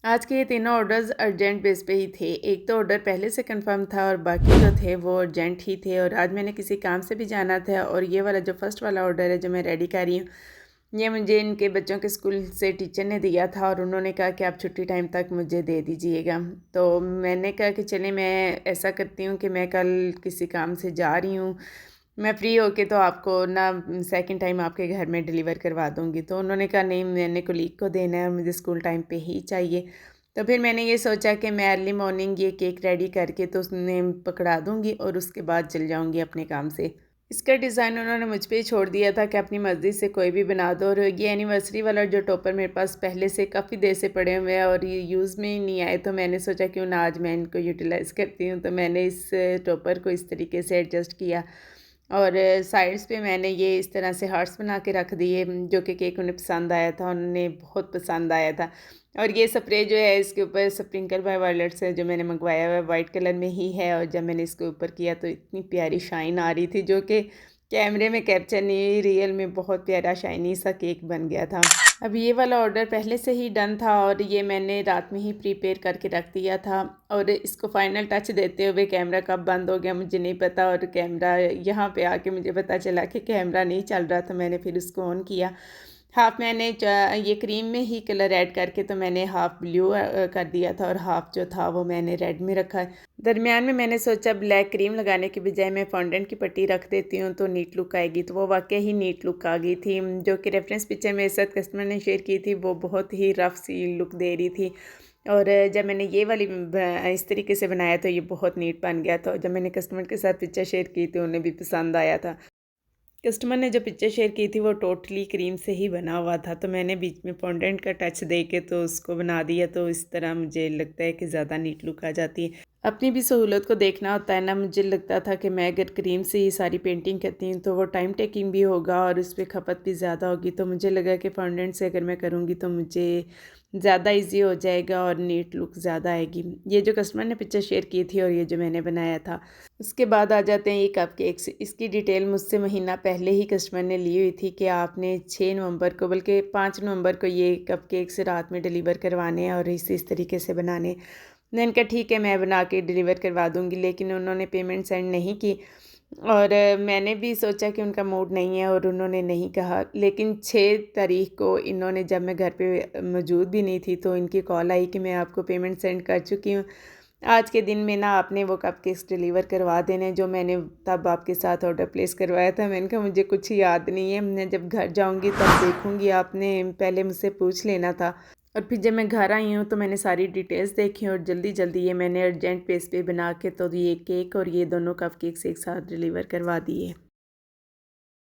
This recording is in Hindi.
आज के ये तीनों ऑर्डर्स अर्जेंट बेस पे ही थे। एक तो ऑर्डर पहले से कंफर्म था और बाकी जो थे वो अर्जेंट ही थे और आज मैंने किसी काम से भी जाना था और ये वाला जो फर्स्ट वाला ऑर्डर है जो मैं रेडी कर रही हूँ, ये मुझे इनके बच्चों के स्कूल से टीचर ने दिया था और उन्होंने कहा कि आप छुट्टी टाइम तक मुझे दे दीजिएगा। तो मैंने कहा कि चलिए मैं ऐसा करती हूँ कि मैं कल किसी काम से जा रही हूँ, मैं फ्री होके तो आपको ना सेकंड टाइम आपके घर में डिलीवर करवा दूँगी। तो उन्होंने कहा नहीं, मैंने कोलीग को देना है और मुझे स्कूल टाइम पे ही चाहिए। तो फिर मैंने ये सोचा कि मैं अर्ली मॉर्निंग ये केक रेडी करके तो उसमें पकड़ा दूँगी और उसके बाद चल जाऊँगी अपने काम से। इसका डिज़ाइन उन्होंने मुझ पे ही छोड़ दिया था कि अपनी मर्ज़ी से कोई भी बना दो और ये एनिवर्सरी वाला जो टॉपर मेरे पास पहले से काफ़ी देर से पड़े हुए हैं और ये यूज़ में ही नहीं आए, तो मैंने सोचा क्यों ना आज मैं इनको यूटिलाइज़ करती हूँ। तो मैंने इस टॉपर को इस तरीके से एडजस्ट किया और साइड्स पे मैंने ये इस तरह से हार्ट्स बना के रख दिए, जो कि केक उन्हें पसंद आया था, उन्हें बहुत पसंद आया था। और ये स्प्रे जो है इसके ऊपर स्प्रिंकल बाय वायलेट से जो मैंने मंगवाया हुआ है वाइट कलर में ही है और जब मैंने इसके ऊपर किया तो इतनी प्यारी शाइन आ रही थी जो कि कैमरे में कैप्चर नहीं, रियल में बहुत प्यारा शाइनी सा केक बन गया था। अब ये वाला ऑर्डर पहले से ही डन था और ये मैंने रात में ही प्रीपेयर करके रख दिया था और इसको फाइनल टच देते हुए कैमरा कब बंद हो गया मुझे नहीं पता और कैमरा यहाँ पे आके मुझे पता चला कि कैमरा नहीं चल रहा था। मैंने फिर उसको ऑन किया। हाफ़ मैंने ये क्रीम में ही कलर ऐड करके तो मैंने हाफ़ ब्लू कर दिया था और हाफ़ जो था वो मैंने रेड में रखा है। दरमियान में मैंने सोचा ब्लैक क्रीम लगाने के बजाय मैं फॉन्डेंट की पट्टी रख देती हूँ तो नीट लुक आएगी, तो वो वाकई ही नीट लुक आ गई थी। जो कि रेफरेंस पिक्चर मेरे साथ कस्टमर ने शेयर की थी वो बहुत ही रफ़ सी लुक दे रही थी और जब मैंने ये वाली इस तरीके से बनाया तो ये बहुत नीट बन गया था। जब मैंने कस्टमर के साथ पिक्चर शेयर की तो उन्हें भी पसंद आया था। कस्टमर ने जो पिक्चर शेयर की थी वो टोटली क्रीम से ही बना हुआ था, तो मैंने बीच में फॉन्डेंट का टच दे के तो उसको बना दिया, तो इस तरह मुझे लगता है कि ज़्यादा नीट लुक आ जाती है। अपनी भी सहूलत को देखना होता है ना, मुझे लगता था कि मैं अगर क्रीम से ही सारी पेंटिंग करती हूँ तो वो टाइम टेकिंग भी होगा और उस पर खपत भी ज़्यादा होगी, तो मुझे लगा कि फॉन्डेंट से अगर मैं करूँगी तो मुझे ज़्यादा इजी हो जाएगा और नीट लुक ज़्यादा आएगी। ये जो कस्टमर ने पिक्चर शेयर की थी और ये जो मैंने बनाया था। उसके बाद आ जाते हैं ये कपकेक्स। इसकी डिटेल मुझसे महीना पहले ही कस्टमर ने ली हुई थी कि आपने 6 नवंबर को बल्कि 5 नवंबर को ये कपकेक्स रात में डिलीवर करवाने हैं और इस तरीके से बनाने। मैंने कहा ठीक है मैं बना के डिलीवर करवा दूँगी, लेकिन उन्होंने पेमेंट सेंड नहीं की और मैंने भी सोचा कि उनका मूड नहीं है और उन्होंने नहीं कहा। लेकिन 6 तारीख को इन्होंने, जब मैं घर पे मौजूद भी नहीं थी, तो इनकी कॉल आई कि मैं आपको पेमेंट सेंड कर चुकी हूँ। आज के दिन में ना आपने वो कपकेक्स डिलीवर करवा देने जो मैंने तब आपके साथ ऑर्डर प्लेस करवाया था। मैंने कहा मुझे कुछ याद नहीं है, मैं जब घर जाऊँगी तब देखूँगी, आपने पहले मुझसे पूछ लेना था। और फिर जब मैं घर आई हूँ तो मैंने सारी डिटेल्स देखी और जल्दी जल्दी ये मैंने अर्जेंट बेस पे बना के तो ये केक और ये दोनों कपकेक्स एक साथ डिलीवर करवा दिए।